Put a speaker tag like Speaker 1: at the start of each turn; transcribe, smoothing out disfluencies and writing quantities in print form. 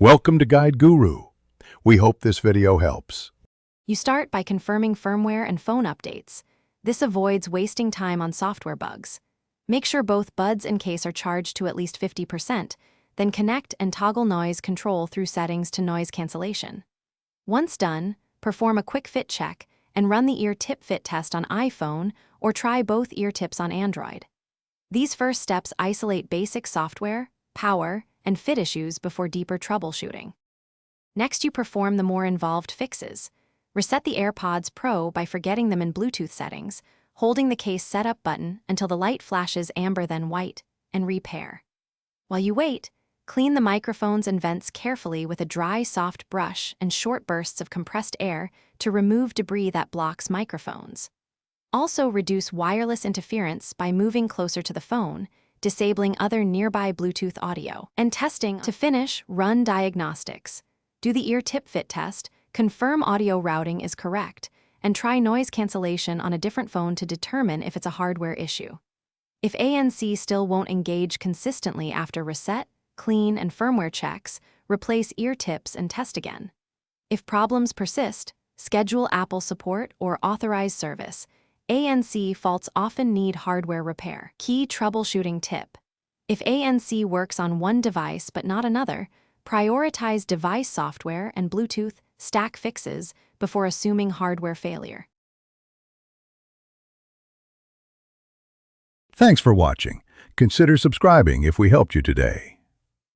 Speaker 1: Welcome to Guide Guru. We hope this video helps.
Speaker 2: You start by confirming firmware and phone updates. This avoids wasting time on software bugs. Make sure both buds and case are charged to at least 50%, then connect and toggle noise control through settings to noise cancellation. Once done, perform a quick fit check and run the ear tip fit test on iPhone or try both ear tips on Android. These first steps isolate basic software, power, and fit issues before deeper troubleshooting. Next, you perform the more involved fixes. Reset the AirPods Pro by forgetting them in Bluetooth settings, holding the case setup button until the light flashes amber then white, and repair. While you wait, clean the microphones and vents carefully with a dry, soft brush and short bursts of compressed air to remove debris that blocks microphones. Also, reduce wireless interference by moving closer to the phone, disabling other nearby Bluetooth audio. And testing. To finish, run diagnostics. Do the ear tip fit test, confirm audio routing is correct, and try noise cancellation on a different phone to determine if it's a hardware issue. If ANC still won't engage consistently after reset, clean, and firmware checks, replace ear tips and test again. If problems persist, schedule Apple support or authorize service. ANC faults often need hardware repair. Key troubleshooting tip. If ANC works on one device but not another, prioritize device software and Bluetooth stack fixes before assuming hardware failure.
Speaker 1: Thanks for watching. Consider subscribing if we helped you today.